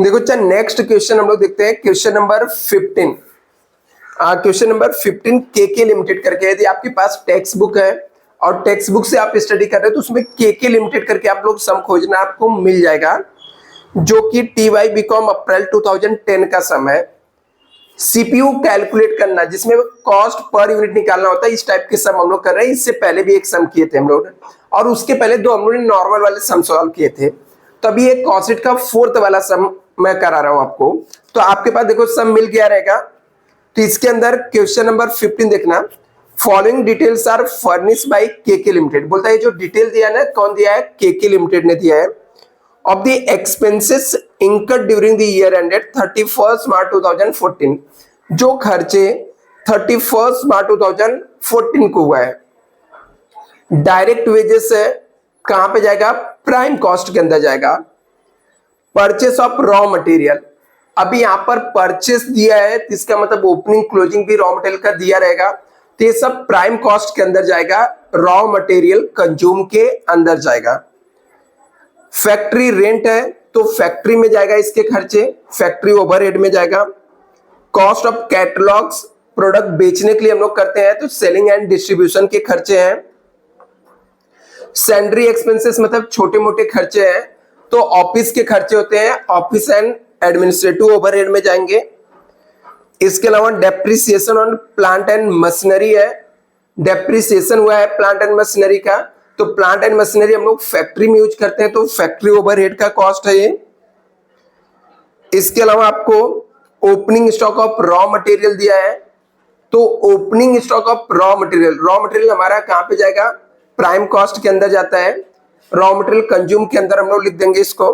देखो अच्छा, next question हम लोग देखते हैं, क्वेश्चन नंबर 15। क्वेश्चन नंबर 15 के लिमिटेड करके। यदि आपके पास टेक्स्ट बुक है और टेक्स्ट बुक से आप स्टडी कर रहे हो तो उसमें के लिमिटेड करके आप लोग सम खोजना, आपको मिल जाएगा, जो कि TY बीकॉम अप्रैल 2010 का सम है। सीपीयू कैलकुलेट करना, जिसमें कॉस्ट पर यूनिट निकालना होता है, इस टाइप के सम हम लोग कर रहे हैं। इससे पहले भी एक सम किए थे हम लोग, और उसके पहले दो हम लोग ने नॉर्मल वाले सम सॉल्व किए थे। तो अभी एक कॉसेट का 4th वाला सम मैं करा रहा हूं आपको। तो आपके पास देखो सम मिल गया रहेगा। तो इसके अंदर क्वेश्चन नंबर 15 देखना, following details are furnish by K limited. बोलता है जो डिटेल दिया ना, कौन दिया है? के लिमिटेड ने दिया है। Of the expenses incurred during the year ended 31 मार्च 2014। जो खर्चे 31 मार्च 2014 को हुआ है, डायरेक्ट वेजेस है, कहां पे जाएगा? प्राइम कॉस्ट के अंदर जाएगा। परचेस ऑफ रॉ मटेरियल, अभी यहां पर परचेस दिया है, इसका मतलब ओपनिंग क्लोजिंग भी रॉ मटेरियल का दिया रहेगा, तो ये सब प्राइम कॉस्ट के अंदर जाएगा, रॉ मटेरियल कंज्यूम के अंदर जाएगा। फैक्ट्री रेंट है तो फैक्ट्री में जाएगा इसके खर्चे, फैक्ट्री ओवरहेड में जाएगा। कॉस्ट ऑफ कैटलॉग्स, प्रोडक्ट बेचने के लिए हम लोग करते हैं तो सेलिंग एंड डिस्ट्रीब्यूशन के खर्चे हैं। सैलरी एक्सपेंसेस मतलब छोटे मोटे खर्चे हैं, तो ऑफिस के खर्चे होते हैं, ऑफिस एंड एडमिनिस्ट्रेटिव ओवरहेड में जाएंगे। इसके अलावा depreciation on plant and machinery है, डेप्रिसिएशन हुआ है प्लांट एंड मशीनरी का, तो प्लांट एंड मशीनरी हम लोग फैक्ट्री में यूज करते हैं तो फैक्ट्री ओवरहेड का कॉस्ट है ये। इसके अलावा आपको opening stock of raw material दिया है, तो opening stock of raw material हमारा कहां पे जाएगा? प्राइम कॉस्ट के अंदर जाता है। रॉ मटेरियल कंज्यूम के अंदर हम लोग लिख देंगे इसको।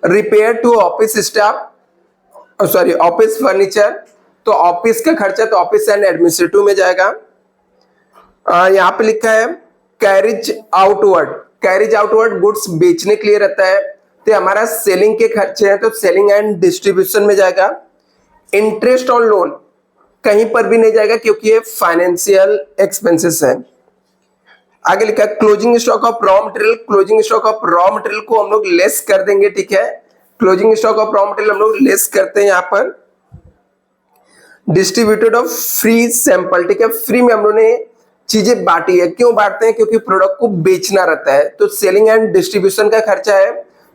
Repair to office staff, sorry office furniture, तो ऑफिस का खर्चा तो ऑफिस एंड एडमिनिस्ट्रेटिव में जाएगा। यहाँ पे लिखा है कैरिज आउटवर्ड गुड्स बेचने के लिए रहता है, तो हमारा सेलिंग के खर्चे हैं तो सेलिंग एंड डिस्ट्रीब्यूशन में जाएगा। इंटरेस्ट ऑन लोन कहीं पर भी नहीं जाएगा क्योंकि ये फाइनेंशियल एक्सपेंसेस है। आगे लिखा है closing stock of raw material, closing stock of raw material को हम लोग लेस कर देंगे, ठीक है। Closing stock of raw material हम लोग लेस करते हैं यहाँ पर। डिस्ट्रीब्यूटेड ऑफ फ्री सैंपल, ठीक है, फ्री में हम लोगों ने चीजें बांटी है। क्यों बांटते हैं? क्योंकि प्रोडक्ट को बेचना रहता है, तो सेलिंग एंड डिस्ट्रीब्यूशन का खर्चा है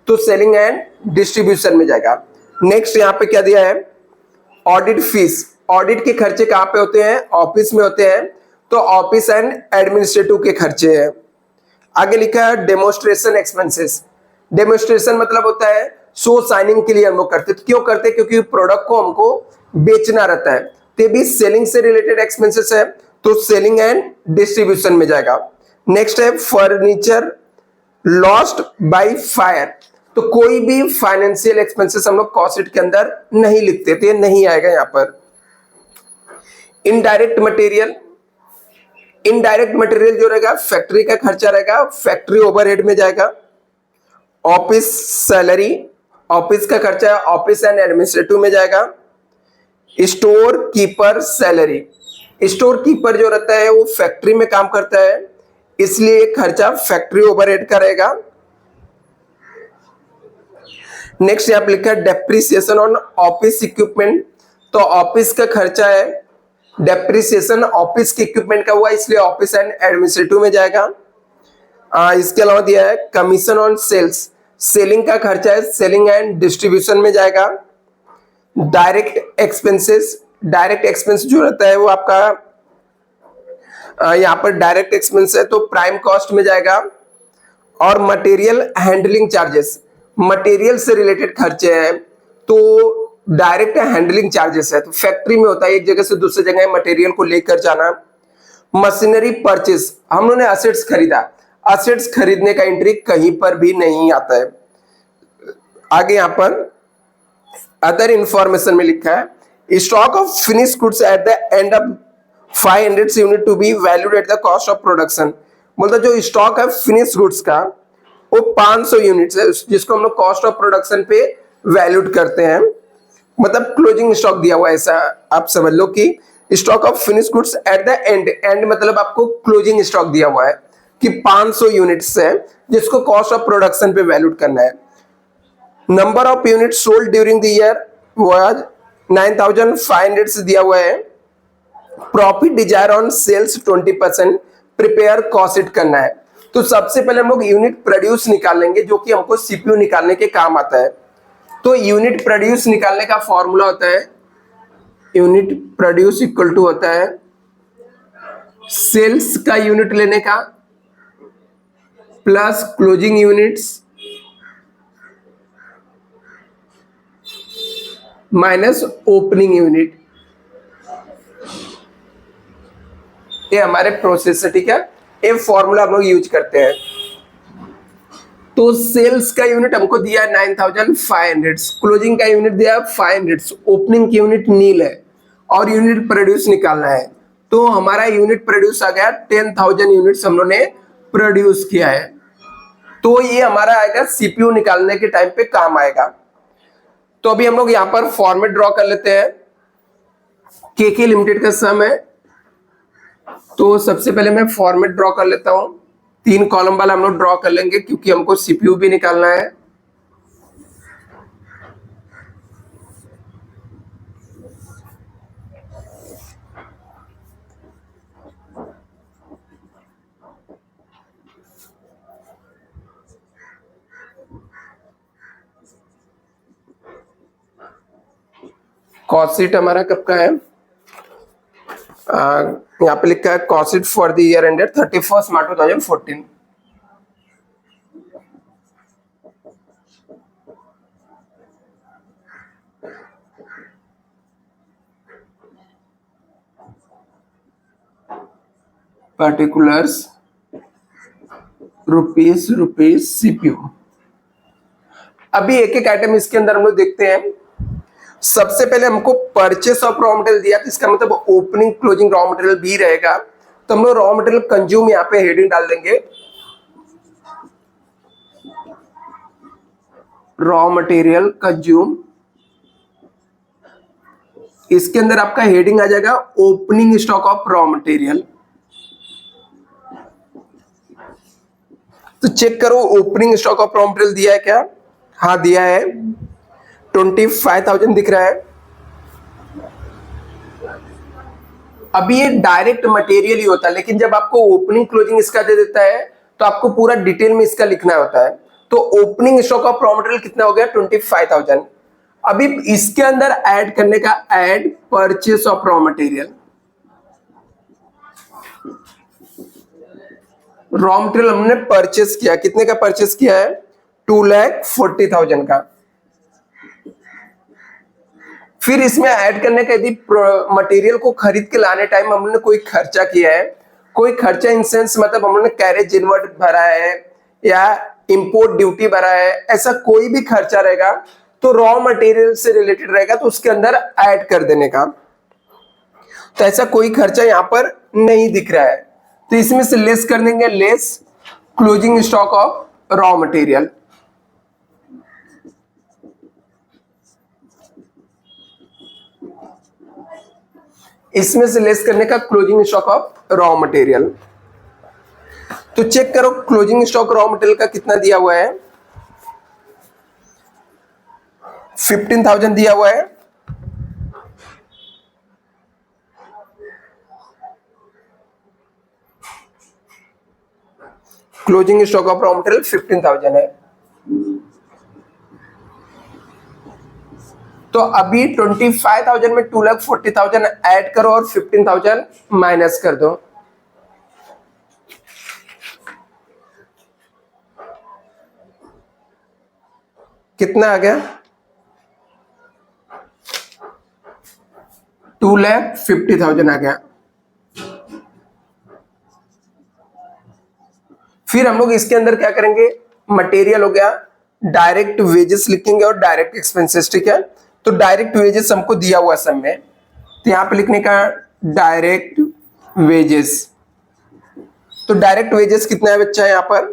तो सेलिंग एंड डिस्ट्रीब्यूशन में जाएगा। नेक्स्ट यहाँ पे क्या दिया है? ऑडिट फीस, ऑडिट के खर्चे कहाँ पे होते हैं? ऑफिस में होते हैं, तो ऑफिस एंड एडमिनिस्ट्रेटिव के खर्चे हैं। आगे लिखा है डेमोस्ट्रेशन एक्सपेंसेस, डेमोस्ट्रेशन मतलब होता है शो साइनिंग के लिए हम लोग करते हैं। तो क्यों करते हैं? क्योंकि प्रोडक्ट को हमको बेचना रहता है, तो भी सेलिंग से रिलेटेड एक्सपेंसेस है, तो सेलिंग एंड डिस्ट्रीब्यूशन में जाएगा। नेक्स्ट है फर्नीचर लॉस्ट बाय फायर, तो कोई भी फाइनेंशियल एक्सपेंसेस हम लोग कॉस्ट शीट के अंदर नहीं लिखते थे, नहीं आएगा यहाँ पर। इनडायरेक्ट मटेरियल, इनडायरेक्ट मटेरियल जो रहेगा फैक्ट्री का खर्चा रहेगा, फैक्ट्री ओवरहेड में जाएगा। ऑफिस सैलरी, ऑफिस का खर्चा ऑफिस एंड एडमिनिस्ट्रेटिव में जाएगा। Store keeper salary, store keeper जो रहता है वो फैक्ट्री में काम करता है, इसलिए खर्चा फैक्ट्री ओवरहेड का रहेगा। नेक्स्ट यहाँ पे लिखा है डेप्रिसिएशन ऑन ऑफिस इक्विपमेंट, तो ऑफिस का खर्चा है, डेप्रिसिएशन ऑफिस के इक्विपमेंट का हुआ इसलिए ऑफिस एंड एडमिनिस्ट्रेटिव में जाएगा। इसके अलावा दिया है कमीशन ऑन सेल्स, सेलिंग का खर्चा है, सेलिंग एंड डिस्ट्रीब्यूशन में जाएगा। डायरेक्ट एक्सपेंसेस, डायरेक्ट एक्सपेंस जो रहता है वो आपका यहाँ पर डायरेक्ट एक्सपेंस है तो प्राइम कॉस्ट में जाएगा। और मटेरियल हैंडलिंग चार्जेस, मटेरियल से रिलेटेड खर्चे हैं तो डायरेक्ट हैंडलिंग चार्जेस है, तो फैक्ट्री में होता है एक जगह से दूसरी जगह मटेरियल को लेकर जाना। मशीनरी परचेस, हम लोगों ने असेट्स खरीदा, असेट्स खरीदने का एंट्री कहीं पर भी नहीं आता है। आगे यहाँ पर अदर इंफॉर्मेशन में लिखा है stock of finish goods at the end of 500 unit to be valued at the cost of production. मतलब जो स्टॉक है फिनिश गुड्स का वो 500 यूनिट्स है, जिसको हम लोग कॉस्ट ऑफ प्रोडक्शन पे वैल्यूड करते हैं। मतलब क्लोजिंग स्टॉक दिया हुआ है, ऐसा आप समझ लो कि stock of finish goods at the and, and मतलब आपको क्लोजिंग स्टॉक दिया हुआ है कि 500 यूनिट्स है जिसको कॉस्ट ऑफ प्रोडक्शन पे वैल्यूड करना है। Number of unit sold during the year was 9500 दिया हुआ है। Profit desire on sales 20%, prepare cost sheet करना है। तो सबसे पहले हम लोग यूनिट प्रोड्यूस निकालेंगे जो कि हमको सीपीयू निकालने के काम आता है। तो यूनिट प्रोड्यूस निकालने का फॉर्मूला होता है, यूनिट प्रोड्यूस इक्वल टू होता है सेल्स का यूनिट लेने का plus closing units minus opening unit. ये हमारे प्रोसेस है, ठीक है। ये फॉर्मूला हम लोग यूज करते हैं। तो सेल्स का यूनिट हमको दिया है 9500, क्लोजिंग का यूनिट दिया है 500, ओपनिंग की यूनिट नील है और यूनिट प्रोड्यूस निकालना है। तो हमारा यूनिट प्रोड्यूस आ गया 10,000 यूनिट्स हम लोग ने प्रोड्यूस किया है। तो ये हमारा आएगा सीपीयू निकालने के टाइम पे काम आएगा। तो अभी हम लोग यहां पर फॉर्मेट ड्रॉ कर लेते हैं। केके लिमिटेड का सम है, तो सबसे पहले मैं फॉर्मेट ड्रॉ कर लेता हूं। 3 कॉलम वाला हम लोग ड्रॉ कर लेंगे क्योंकि हमको सीपीयू भी निकालना है। कॉस्ट शीट हमारा कब का है, यहाँ पे लिखा है cost sheet for the year ended 31 March 2014। Particulars rupees CPU. अभी एक एक आइटम इसके अंदर हम लोग देखते हैं। सबसे पहले हमको परचेस ऑफ रॉ मटेरियल दिया, इसका मतलब ओपनिंग क्लोजिंग रॉ मटेरियल भी रहेगा। तो हम लोग रॉ मटेरियल कंज्यूम यहाँ पे हेडिंग डाल देंगे, रॉ मटेरियल कंज्यूम। इसके अंदर आपका हेडिंग आ जाएगा opening stock of raw material. तो चेक करो opening stock of raw material दिया है क्या, हाँ दिया है, 25,000 दिख रहा है। अभी ये डायरेक्ट मटेरियल ही होता है, लेकिन जब आपको ओपनिंग क्लोजिंग इसका दे देता है तो आपको पूरा डिटेल में इसका लिखना होता है। तो opening stock of raw material कितना हो गया 25,000। अभी इसके अंदर ऐड करने का, add purchase of raw material. Raw material हमने परचेस किया, कितने का परचेस किया है 2,40,000 का। फिर इसमें ऐड करने का, यदि मटेरियल को खरीद के लाने टाइम हमने कोई खर्चा किया है, कोई खर्चा इन सेंस मतलब हमने कैरेज इनवर्ट भरा है या इंपोर्ट ड्यूटी भरा है, ऐसा कोई भी खर्चा रहेगा तो रॉ मटेरियल से रिलेटेड रहेगा तो उसके अंदर ऐड कर देने का। तो ऐसा कोई खर्चा यहां पर नहीं दिख रहा है, तो इसमें से लेस कर देंगे, less closing stock of raw material. इसमें से लेस करने का closing stock of raw material. तो चेक करो क्लोजिंग स्टॉक रॉ मटेरियल का कितना दिया हुआ है, 15,000 दिया हुआ है। Closing stock of raw material 15,000 है। तो अभी 25,000 में 2,40,000 ऐड करो और 15,000 माइनस कर दो। कितना आ गया 2,50,000 आ गया। फिर हम लोग इसके अंदर क्या करेंगे, मटेरियल हो गया, डायरेक्ट वेजेस लिखेंगे और डायरेक्ट एक्सपेंसेस, ठीक है। तो डायरेक्ट वेजेस हमको दिया हुआ सम में, तो यहां पे लिखने का डायरेक्ट वेजेस। तो डायरेक्ट वेजेस कितना है बच्चा यहां पर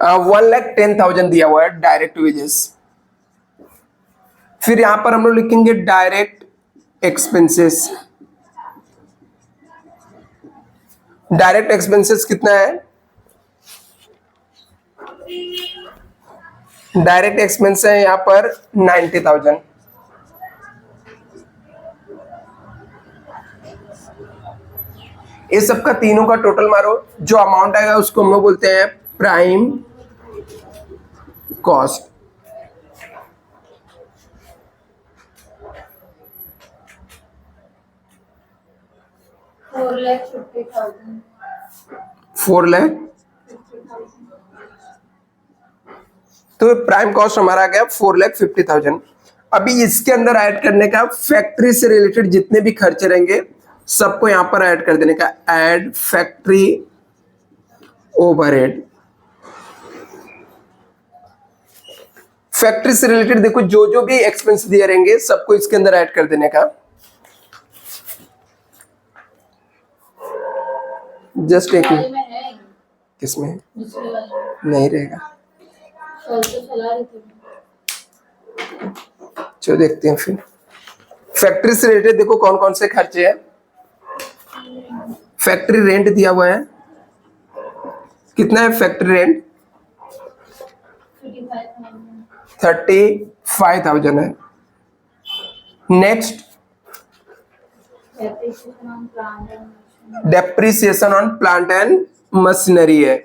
1,10,000 दिया हुआ है डायरेक्ट वेजेस। फिर यहां पर हम लोग लिखेंगे डायरेक्ट एक्सपेंसेस। डायरेक्ट एक्सपेंसेस कितना है डायरेक्ट एक्सपेंस है यहाँ पर 90,000। इस सब का तीनों का टोटल मारो, जो अमाउंट आएगा उसको हम लोग बोलते हैं प्राइम कॉस्ट। 4,50,000। तो प्राइम कॉस्ट हमारा आ गया 4,50,000। अभी इसके अंदर ऐड करने का फैक्ट्री से रिलेटेड जितने भी खर्चे रहेंगे सबको यहां पर ऐड कर देने का, ऐड फैक्ट्री ओवरहेड। फैक्ट्री से रिलेटेड देखो जो जो भी एक्सपेंस दिए रहेंगे सबको इसके अंदर ऐड कर देने का। जस्ट एक मिनट, किसमें है? नहीं रहेगा, चलो देखते हैं फिर। फैक्ट्री से रिलेटेड देखो कौन कौन से खर्चे हैं। फैक्ट्री रेंट दिया हुआ है, कितना है फैक्ट्री रेंट? 35,000 है। Next depreciation on plant and machinery है,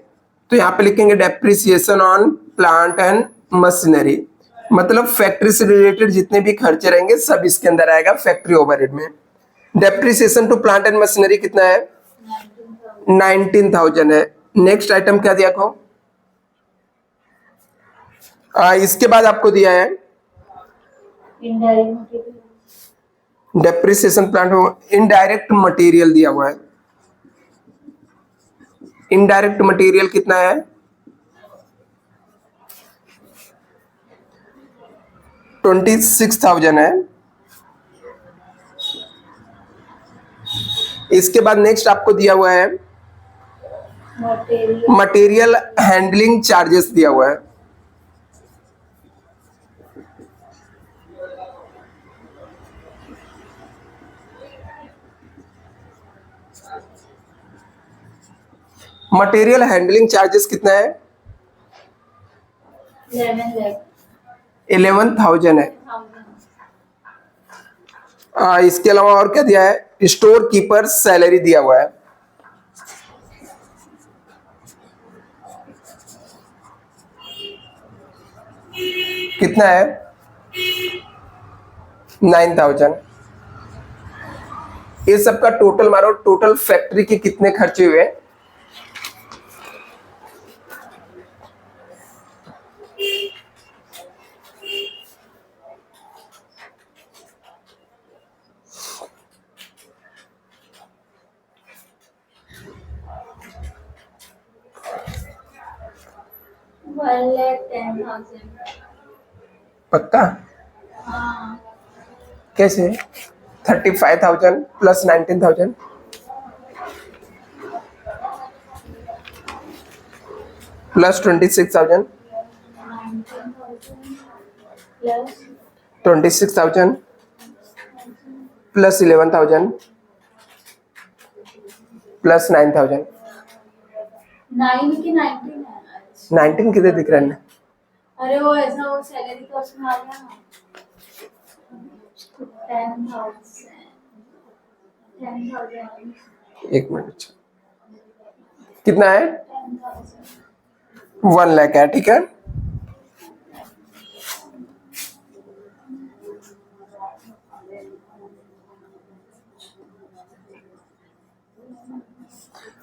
तो यहां पे लिखेंगे depreciation on plant and machinery, मतलब फैक्ट्री से रिलेटेड जितने भी खर्चे रहेंगे सब इसके अंदर आएगा फैक्ट्री ओवरहेड में। Depreciation to plant and machinery कितना है? 19,000 है। नेक्स्ट आइटम क्या दिया को? इसके बाद आपको दिया है डेप्रिसिएशन प्लांट, इनडायरेक्ट मटेरियल दिया हुआ है। इनडायरेक्ट मटेरियल कितना है? 26,000 है। इसके बाद नेक्स्ट आपको दिया हुआ है मटेरियल हैंडलिंग चार्जेस दिया हुआ है। मटेरियल हैंडलिंग चार्जेस कितना है? 11,000 है। इसके अलावा और क्या दिया है? स्टोर कीपर सैलरी दिया हुआ है। कितना है? 9,000। ये सब का टोटल मारो, टोटल फैक्ट्री के कितने खर्चे हुए? पक्का? हाँ। कैसे? 35,000 प्लस 19,000 प्लस 26,000 26,000 प्लस 11,000 प्लस 9,000। 9 की 19 है। 19 कितने दिख रहे हैं? अरे वो ऐसा वो सैलरी तो उसमें आ गया ना। 10,000। एक मिनट, अच्छा कितना है? 1 लाख है, ठीक है।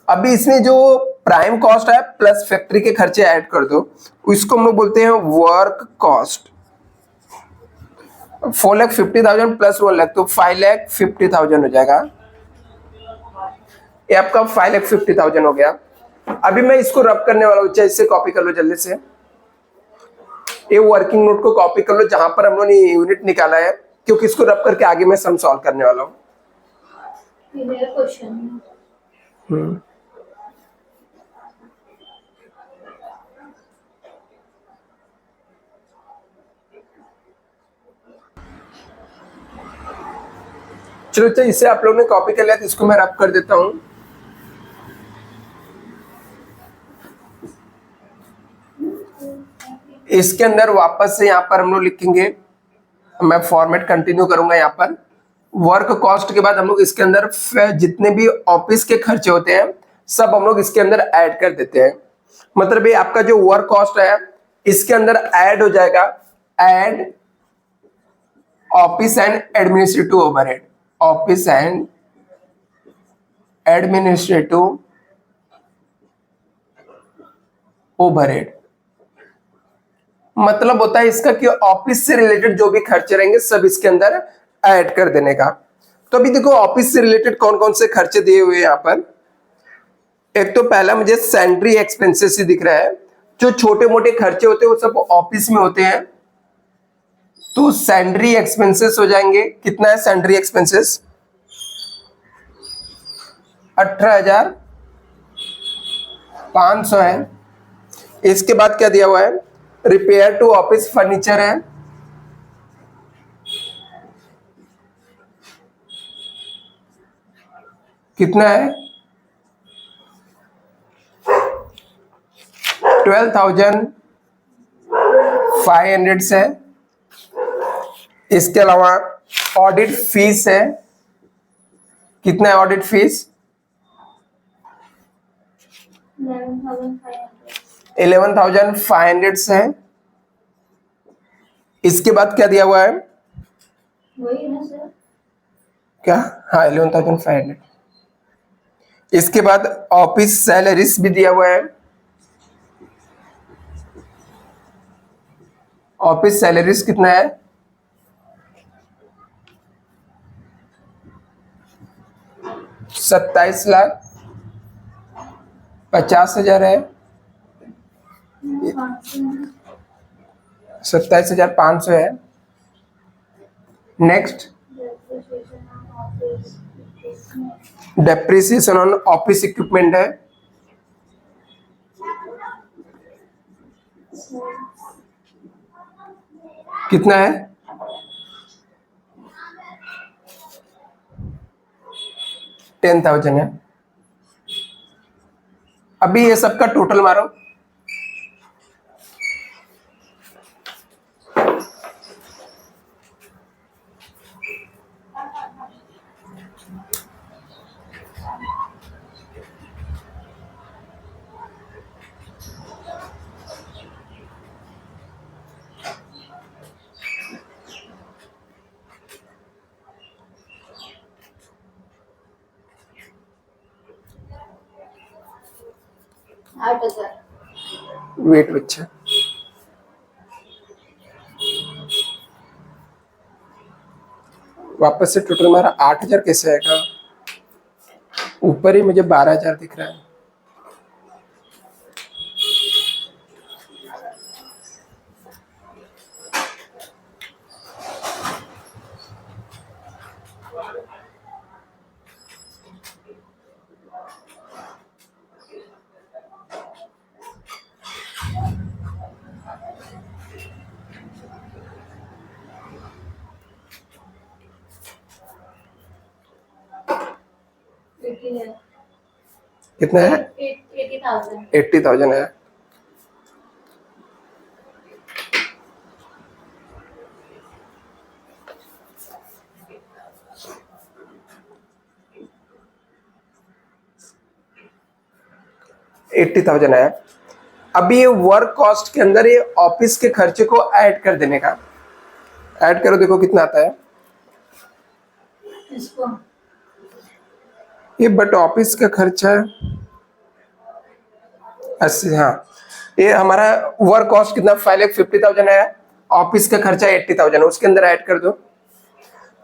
अभी इसमें जो प्राइम कॉस्ट है प्लस फैक्ट्री के खर्चे ऐड कर दो, इसको हम लोग बोलते हैं वर्क कॉस्ट। 4,50,000 प्लस 1 लाख तो 5,50,000 हो जाएगा। ये आपका 5,50,000 हो गया। अभी मैं इसको रब करने वाला हूँ, चाहे इससे कॉपी कर लो जल्दी से। ये वर्किंग नोट को कॉपी कर लो जहां पर हम लोगों ने यूनिट निकाला है, क्योंकि इसको रब करके आगे मैं सम सॉल्व करने वाला हूँ। चलो अच्छा, इसे आप लोगों ने कॉपी कर लिया तो इसको मैं रब कर देता हूं। इसके अंदर वापस से यहाँ पर हम लोग लिखेंगे, मैं फॉर्मेट कंटिन्यू करूंगा यहाँ पर। वर्क कॉस्ट के बाद हम लोग इसके अंदर जितने भी ऑफिस के खर्चे होते हैं सब हम लोग इसके अंदर ऐड कर देते हैं। मतलब ये आपका जो वर्क कॉस्ट है इसके अंदर ऐड हो जाएगा, add office and administrative overhead, office and administrative overhead. मतलब होता है इसका कि ऑफिस से रिलेटेड जो भी खर्चे रहेंगे सब इसके अंदर ऐड कर देने का। तो अभी देखो ऑफिस से रिलेटेड कौन कौन से खर्चे दिए हुए हैं यहाँ पर। एक तो पहला मुझे सैलरी एक्सपेंसेस ही दिख रहा है, जो छोटे मोटे खर्चे होते हैं वो सब ऑफिस में होते हैं। तो सैलरी एक्सपेंसेस हो जाएंगे, कितना है सैलरी एक्सपेंसेस, 18,500 है। इसके बाद क्या दिया हुआ है, रिपेयर टू ऑफिस फर्नीचर है, कितना है 12,500 से। इसके अलावा ऑडिट फीस है, कितना है ऑडिट फीस, 11,500 से। इसके बाद क्या दिया हुआ है, वही ना सर, क्या, हाँ 11,500। इसके बाद ऑफिस सैलरीज भी दिया हुआ है, ऑफिस सैलरीज कितना है, 27,50,000 है, 27,500 है। Next depreciation on office equipment है, कितना है, 10,000 है। अभी ये सबका टोटल मारो, वेट बच्चा, वापस से टोटल हमारा 8,000 कैसे आएगा, ऊपर ही मुझे 12,000 दिख रहा है। कितना है, 80,000 है। $80,000 है। अभी ये वर्क कॉस्ट के अंदर ये ऑफिस के खर्चे को ऐड कर देने का, ऐड करो देखो कितना आता है इसको, ये, बट ऑफिस का खर्चा 80, हाँ ये हमारा वर्क कॉस्ट कितना 5,50,000 है, ऑफिस का खर्चा 80,000 है, उसके अंदर ऐड कर दो।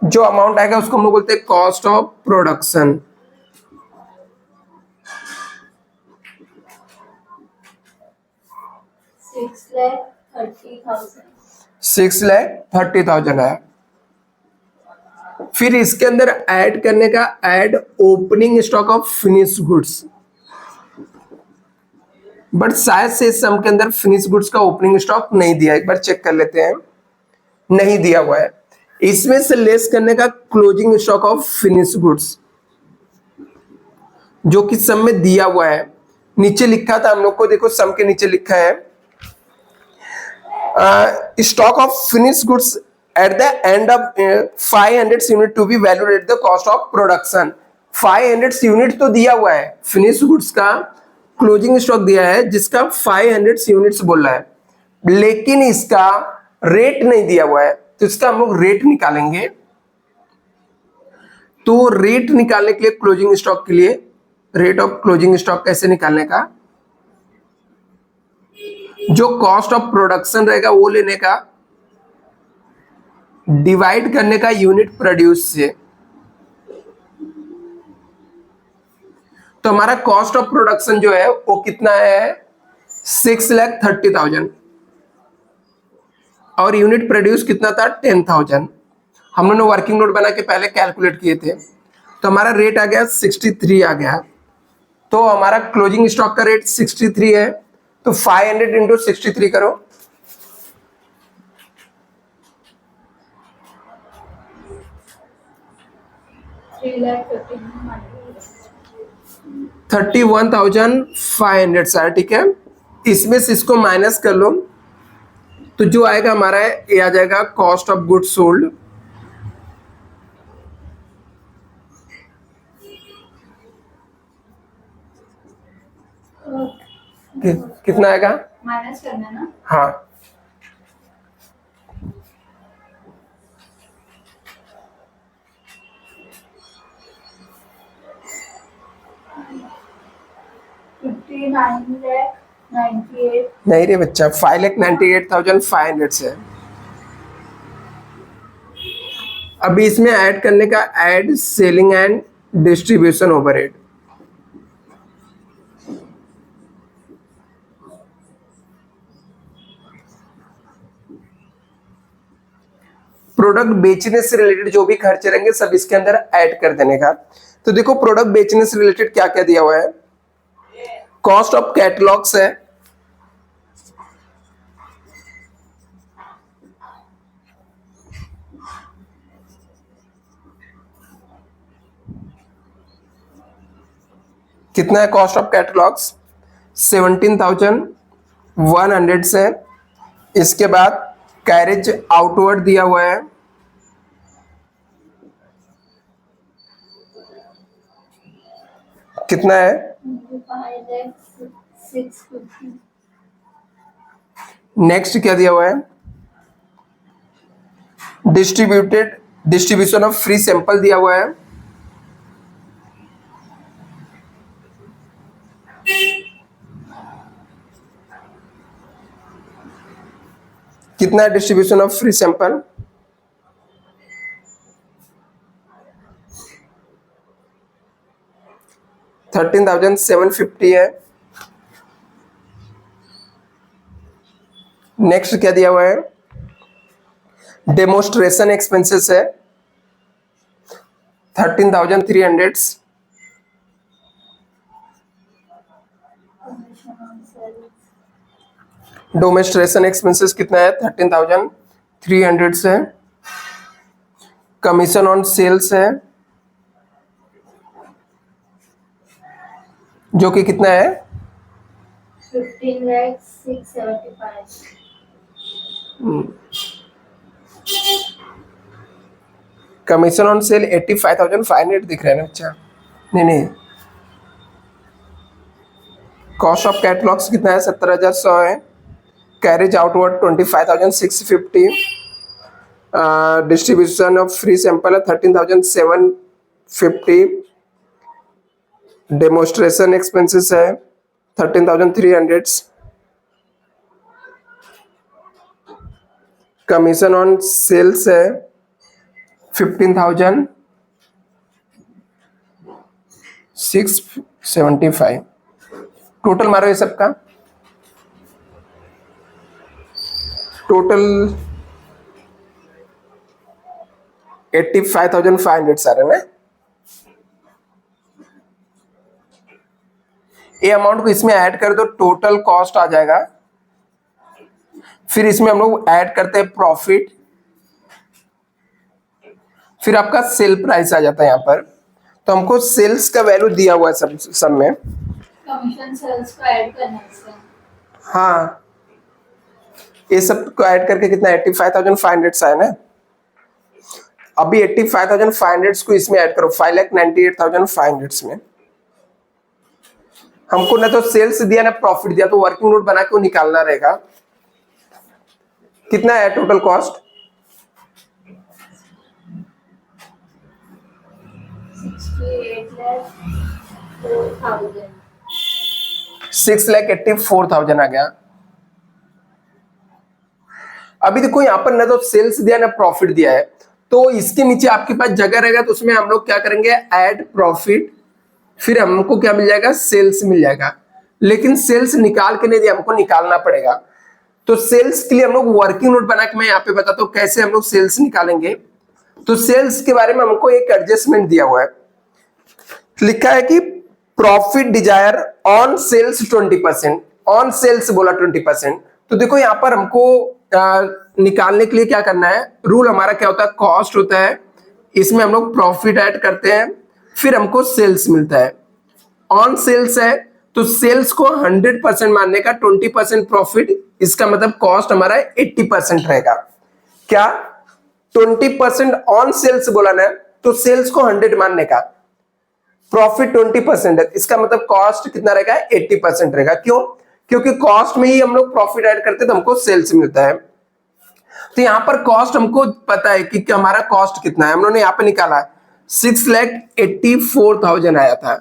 जो अमाउंट आएगा उसको हम लोग बोलते हैं कॉस्ट ऑफ प्रोडक्शन। 6,30,000 है। फिर इसके अंदर ऐड करने का, add opening stock of finish goods, but शायद से इस सम के अंदर फिनिश गुड्स का ओपनिंग स्टॉक नहीं दिया, एक बार चेक कर लेते हैं, नहीं दिया हुआ है। इसमें से लेस करने का closing stock of finish goods, जो कि सम में दिया हुआ है, नीचे लिखा था हम लोग को, देखो सम के नीचे लिखा है stock of finish goods at the end of 500 unit to be valued at the cost of production. 500 unit तो दिया हुआ है, फिनिश गुड्स का क्लोजिंग स्टॉक दिया है जिसका 500 यूनिट्स बोल रहा है, लेकिन इसका रेट नहीं दिया हुआ है, तो इसका हम लोग रेट निकालेंगे। तो रेट निकालने के लिए क्लोजिंग स्टॉक के लिए रेट ऑफ क्लोजिंग स्टॉक कैसे निकालने का, जो कॉस्ट ऑफ प्रोडक्शन रहेगा वो लेने का, डिवाइड करने का यूनिट प्रोड्यूस से। तो हमारा कॉस्ट ऑफ प्रोडक्शन जो है वो कितना है 6,30,000 और यूनिट प्रोड्यूस कितना था 10,000। हम लोगों ने वर्किंग नोट बना के पहले कैलकुलेट किए थे, तो हमारा रेट आ गया 63 आ गया। तो हमारा क्लोजिंग स्टॉक का रेट 63 है, तो 500 इंटू 63 करो, 31,500 सर, ठीक है। इसमें से इसको माइनस कर लो, तो जो आएगा हमारा ये आ जाएगा कॉस्ट ऑफ गुड्स सोल्ड, कितना आएगा माइनस करना है ना। हाँ, नहीं रे बच्चा, 5,98,500 से। अभी इसमें ऐड करने का add selling and distribution overhead, product बेचने से रिलेटेड जो भी खर्चे रहेंगे सब इसके अंदर ऐड कर देने का। तो देखो प्रोडक्ट बेचने से रिलेटेड क्या क्या दिया हुआ है, कॉस्ट ऑफ कैटलॉग्स है, कितना है कॉस्ट ऑफ कैटलॉग्स 17,100 से। इसके बाद कैरेज आउटवर्ड दिया हुआ है, कितना है, नेक्स्ट क्या दिया हुआ है, डिस्ट्रीब्यूशन ऑफ फ्री सैंपल दिया हुआ है, कितना है डिस्ट्रीब्यूशन ऑफ फ्री सैंपल, 13,750 है। नेक्स्ट क्या दिया हुआ है, डेमोस्ट्रेशन एक्सपेंसेस है 13,300। डेमोस्ट्रेशन एक्सपेंसेस कितना है 13,300 से। कमीशन ऑन सेल्स है जो कि कितना है 15,675। कमीशन ऑन सेल 85,500 दिख रहा है ना, अच्छा नहीं, कॉस्ट ऑफ कैटलॉग्स कितना है 17,100 है। Carriage outward 25,650। Distribution of free sample है 13,750। डेमोस्ट्रेशन एक्सपेंसेस है 13,300। कमीशन ऑन सेल्स है 15,675। टोटल मारो ये सबका, टोटल 85,500 सारे ना। ये अमाउंट को इसमें ऐड कर दो, टोटल कॉस्ट आ जाएगा। फिर इसमें हम लोग ऐड करते हैं प्रॉफिट, फिर आपका सेल प्राइस आ जाता है यहाँ पर। तो हमको सेल्स का वैल्यू दिया हुआ है सब में, कमीशन सेल्स को ऐड करना है इसमें। हाँ ये सब को ऐड करके कितना 85,500 आया ना। अभी 85,500 को इसमें ऐड करो 5,98,500 में। हमको ना तो सेल्स दिया ना प्रॉफिट दिया, तो वर्किंग नोट बना के वो निकालना रहेगा। कितना है टोटल कॉस्ट? 6,84,000 आ गया। अभी देखो यहाँ पर ना तो सेल्स दिया ना प्रॉफिट दिया है, तो इसके नीचे आपके पास जगह रहेगा, तो उसमें हम लोग क्या करेंगे, ऐड प्रॉफिट, फिर हमको क्या मिल जाएगा, सेल्स मिल जाएगा। लेकिन सेल्स निकाल के नहीं दिया, हमको निकालना पड़ेगा। तो सेल्स के लिए हम लोग वर्किंग नोट बना के मैं यहाँ पे बताता हूँ कैसे हम लोग सेल्स निकालेंगे। तो सेल्स के बारे में हमको एक एडजस्टमेंट दिया हुआ है, लिखा है कि profit desire on sales 20%, on sales बोला 20%। तो देखो यहाँ पर हमको निकालने के लिए क्या करना है, रूल हमारा क्या होता है, कॉस्ट होता है, इसमें हम लोग प्रॉफिट ऐड करते हैं, फिर हमको सेल्स मिलता है। ऑन सेल्स है तो सेल्स को 100% मानने का 20% प्रॉफिट, इसका मतलब कॉस्ट हमारा 80% रहेगा। क्या 20% ऑन सेल्स बोला ना, तो सेल्स को 100 मानने का, प्रॉफिट 20% है, इसका मतलब कॉस्ट कितना रहेगा, 80% रहेगा। क्यों? क्योंकि कॉस्ट में ही हम लोग प्रॉफिट ऐड करते हैं तो हमको सेल्स मिलता है। तो यहां पर कॉस्ट हमको पता है कि हमारा कॉस्ट कितना है, हम लोगों ने यहाँ पे निकाला 6,84,000 आया था।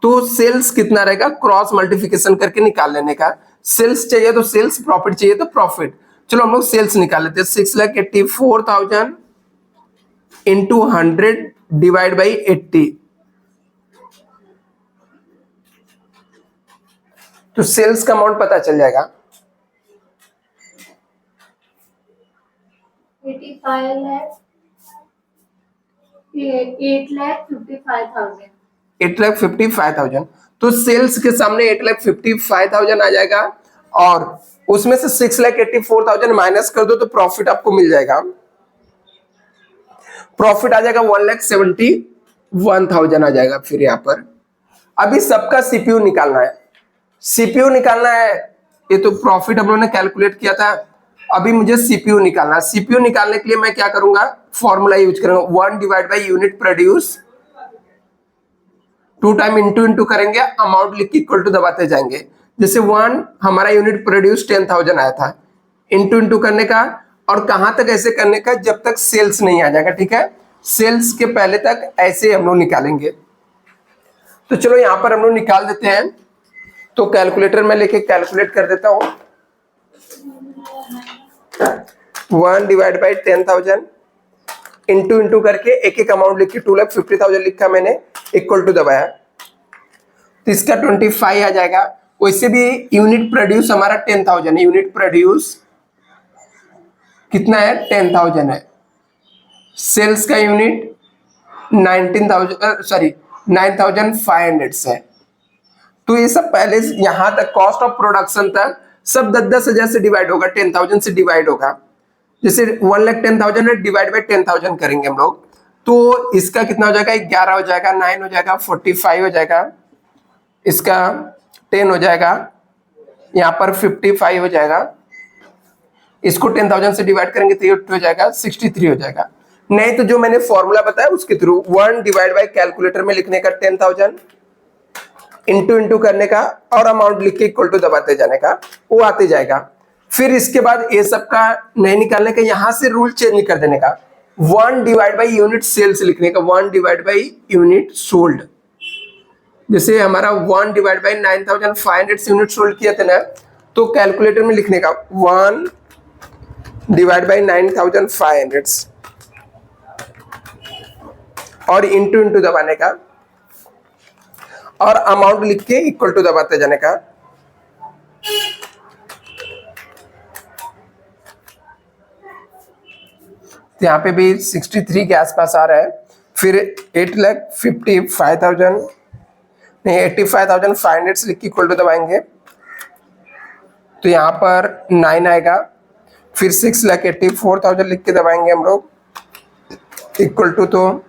तो सेल्स कितना रहेगा, क्रॉस मल्टीप्लिकेशन करके निकाल लेने का। सेल्स चाहिए तो सेल्स, प्रॉफिट चाहिए तो प्रॉफिट। चलो हम लोग सेल्स निकाल लेते हैं। 6,84,000 इंटू 100 डिवाइड बाई 80, तो सेल्स का अमाउंट पता चल जाएगा। 8,55,000। तो सेल्स के सामने 8,55,000 आ जाएगा, और उसमें से 6,84,000 माइनस कर दो तो प्रॉफिट आपको मिल जाएगा। प्रॉफिट आ जाएगा 1,71,000 आ जाएगा। फिर यहाँ पर अभी सबका सीपीयू निकालना है, सीपीयू निकालना है। ये तो प्रॉफिट हम लोगों ने कैलकुलेट किया था, अभी मुझे सीपीयू निकालना है। सीपीयू निकालने के लिए मैं क्या करूंगा, फॉर्मूला यूज करूंगा, 1 divide by unit produce, 2 time into करेंगे, अमाउंट लिख के इक्वल टू दबाते जाएंगे। जैसे 1 हमारा यूनिट प्रोड्यूस 10,000 आया था, इंटू करने का, और कहां तक ऐसे करने का, जब तक सेल्स नहीं आ जाएगा। ठीक है, सेल्स के पहले तक ऐसे हम लोग निकालेंगे। तो चलो यहां पर हम लोग निकाल देते हैं। तो कैलकुलेटर में लेके कैलकुलेट कर देता हूं। 1 डिवाइड बाई 10,000 इंटू करके एक एक अमाउंट लिख के 2,50,000 लिखा मैंने, इक्वल टू दबाया, तो इसका 25 आ जाएगा। वैसे भी यूनिट प्रोड्यूस हमारा 10,000 है, यूनिट प्रोड्यूस कितना है, 10,000 है। सेल्स का यूनिट 9,500 है। तो ये सब पहले यहां तक कॉस्ट ऑफ प्रोडक्शन तक सब 10,000 से डिवाइड होगा, 10,000 से डिवाइड होगा। जैसे 1,10,000 है, डिवाइड बाई 10,000 करेंगे हम लोग, तो इसका कितना हो जाएगा, 11 हो जाएगा, 9 हो जाएगा, 45 हो जाएगा, इसका 10 हो जाएगा, यहाँ पर 55 हो जाएगा। इसको 10,000 से डिवाइड करेंगे तो ये हो जाएगा 63 हो जाएगा। नहीं तो जो मैंने फॉर्मूला बताया उसके थ्रू 1 डिवाइड बाई कैलकुलेटर में लिखने का 10,000 इंटू करने का, और अमाउंट लिख के इक्वल टू दबाते जाने का, वो आते जाएगा। फिर इसके बाद ये सब का नहीं निकालने का, यहां से रूल चेंज कर देने का, 1 डिवाइड बाई यूनिट सेल्स लिखने का, 1 डिवाइड बाई यूनिट सोल्ड। जैसे हमारा 1 डिवाइड बाई 9,500 यूनिट सोल्ड किया था ना, तो कैलकुलेटर में लिखने का 1 डिवाइड बाई 9,500 और इंटू दबाने का, और अमाउंट लिख के इक्वल टू दबाते जाने का। तो यहाँ पे भी 63 के आसपास आ रहा है। फिर 8,55,000 नहीं 85,500 लिख के इक्वल टू दबाएंगे, तो यहाँ पर 9 आएगा। फिर 6,84,000 लिख के दबाएंगे हम लोग, इक्वल टू तो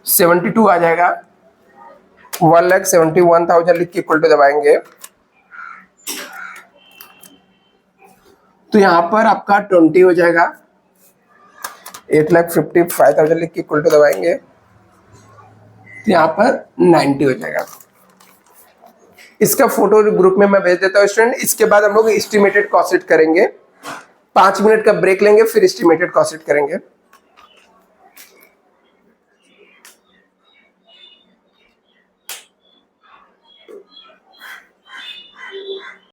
72 आ जाएगा। 1,71,000 लिख के इक्वल टू दबाएंगे, तो यहाँ पर आपका 20 हो जाएगा, 8,55,000 लिख के इक्वल टू दबाएंगे तो यहाँ पर 90 हो जाएगा। इसका फोटो ग्रुप में मैं भेज देता हूँ स्टूडेंट। इसके बाद हम लोग एस्टिमेटेड कॉस्ट शीट करेंगे, 5 मिनट का ब्रेक लेंगे फिर एस्टिमेटेड कॉस्ट शीट करेंगे।